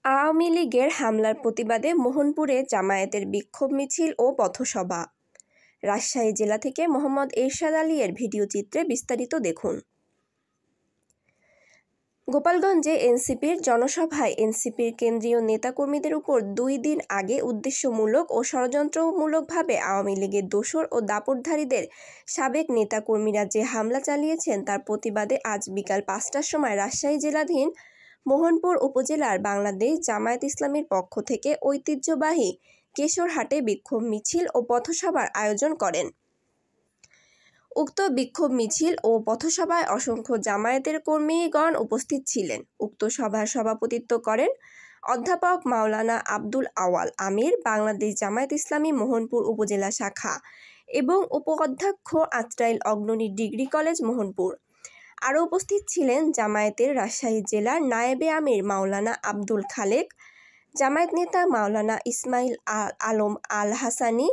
আওয়ামী লীগের হামলার প্রতিবাদে মোহনপুরে জামায়াতের বিক্ষোভ মিছিল ও পথসভা। রাজশাহী জেলা থেকে মোহাম্মদ এরশাদ আলী এর ভিডিও চিত্রে বিস্তারিত দেখুন। গোপালগঞ্জে এনসিপির জনসভায় এনসিপির কেন্দ্রীয় নেতাকর্মীদের উপর 2 দিন আগে উদ্দেশ্যমূলক ও ষড়যন্ত্রমূলকভাবে আওয়ামী লীগের দোসর ও দাপটধারীদের সাবেক নেতাকর্মীরা যে হামলা চালিয়েছেন তার প্রতিবাদে আজ বিকাল 5টার সময় রাজশাহী জেলাধীন মোহনপুর উপজেলার বাংলাদেশ জামায়াত ইসলামীর পক্ষ থেকে ঐতিহ্যবাহী কেশরহাটে বিক্ষোভ মিছিল ও পথসভার আয়োজন করেন। উক্ত বিক্ষোভ মিছিল ও পথসভায় অসংখ্য জামায়াতের কর্মীগণ উপস্থিত ছিলেন। উক্ত সভার সভাপতিত্ব করেন অধ্যাপক মাওলানা আব্দুল আওয়াল আমির, বাংলাদেশ জামায়াত ইসলামী মোহনপুর উপজেলা শাখা এবং উপ-অধ্যক্ষ আজরাইল অগ্রণী ডিগ্রি কলেজ মোহনপুর। আরও উপস্থিত ছিলেন জামায়াতের রাজশাহী জেলার নায়েবে আমির মাওলানা আব্দুল খালেক, জামায়াত নেতা মাওলানা ইসমাইল আলম আল হাসানি,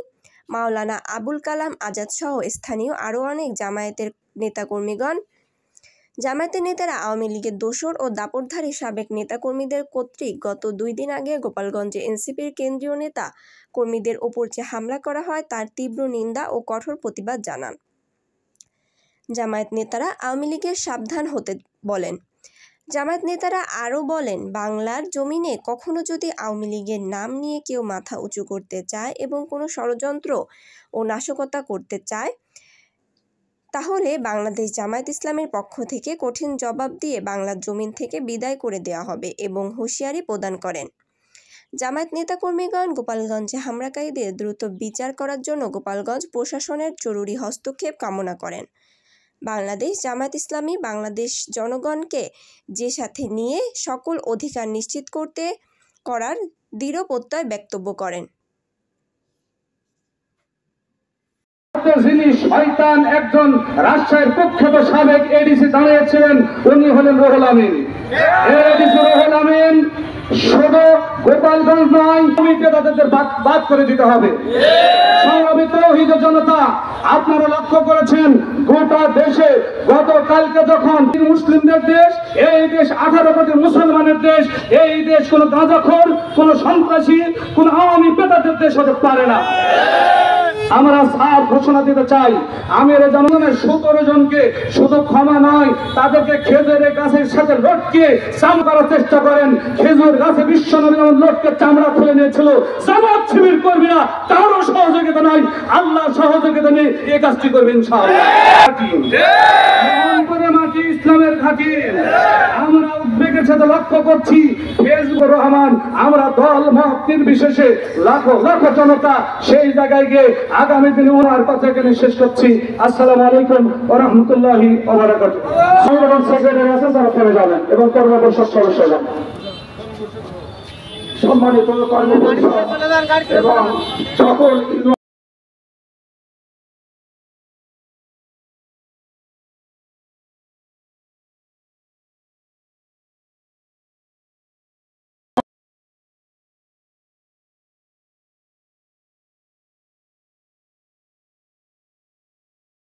মাওলানা আবুল কালাম আজাদ সহ স্থানীয় আরও অনেক জামায়াতের নেতাকর্মীগণ। জামায়াতের নেতারা আওয়ামী লীগের দোসর ও দাপটধারী সাবেক নেতাকর্মীদের কর্তৃক গত 2 দিন আগে গোপালগঞ্জে এনসিপির কেন্দ্রীয় নেতা কর্মীদের ওপর যে হামলা করা হয় তার তীব্র নিন্দা ও কঠোর প্রতিবাদ জানান। জামায়াত নেতারা আওয়ামী লীগের সাবধান হতে বলেন। জামায়াত নেতারা আরও বলেন, বাংলার জমিনে কখনো যদি আওয়ামী লীগের নাম নিয়ে কেউ মাথা উঁচু করতে চায় এবং কোনো ষড়যন্ত্র ও নাশকতা করতে চায় তাহলে বাংলাদেশ জামায়াত ইসলামীর পক্ষ থেকে কঠিন জবাব দিয়ে বাংলার জমিন থেকে বিদায় করে দেওয়া হবে এবং হুঁশিয়ারি প্রদান করেন। জামায়াত নেতাকর্মীগণ গোপালগঞ্জে হামলাকারীদের দ্রুত বিচার করার জন্য গোপালগঞ্জ প্রশাসনের জরুরি হস্তক্ষেপ কামনা করেন। বাংলাদেশ জামায়াত ইসলামী বাংলাদেশ জনগণকে যে সাথে নিয়ে সকল অধিকার নিশ্চিত করার দৃঢ় প্রত্যয় ব্যক্তব্য করেন। যিনি শয়তান একজন রাজশাহীর কুখ্যাত সাবেক এডিসি দাঁড়িয়েছিলেন, উনি হলেন রুহুল আমিন। এডিসি রুহুল আমিন শুধু গোপালগঞ্জ নয়, তাদের বাদ করে দিতে হবে। সংগ্রামিত তৌহিদ জনতা, আপনারা লক্ষ্য করেছেন গোটা দেশে গতকালকে যখন মুসলিমদের দেশ, এই দেশ 18 কোটি মুসলমানের দেশ, এই দেশ কোন গাঁজাখোর, কোন সন্ত্রাসী, কোন আওয়ামী পেতাদের দেশ হতে পারে না। আমরা সাফ ঘোষণা দিতে চাই, আমির জনগণের 17 জনকে শুধু ক্ষমা নয়, তাদেরকে খেজুরের গাছের সাথে লটকে চাম করার চেষ্টা করেন। খেজুর গাছে বিশ্বনবী যেমন লটকে চামড়া খুলে নিয়েছিল, জামাত শিবির কর্মীরা তারও সহযোগিতা নয়, আল্লাহ সহযোগিতা নিয়ে এই কাজটি করবেন ইনশাআল্লাহ। মাটি ইসলামের ঘাঁটি, আমরা উদ্বেগের সাথে লক্ষ্য করছি ফেসবুক রহমান, আমরা দল মত নির্বিশেষে লাখো লাখো জনতা সেই জায়গায় গিয়ে আগামী দিনে ওনার কথা এখানে শেষ করছি। আসসালামু আলাইকুম ওয়া রাহমাতুল্লাহি ওয়া বারাকাতুহু। সংগঠন সেক্রেটারি আছেন, তারা চলে যাবেন এবং কর্মপরিষদ সদস্য যাবেন। সম্মানিত কর্মপরিষদ এবং সকল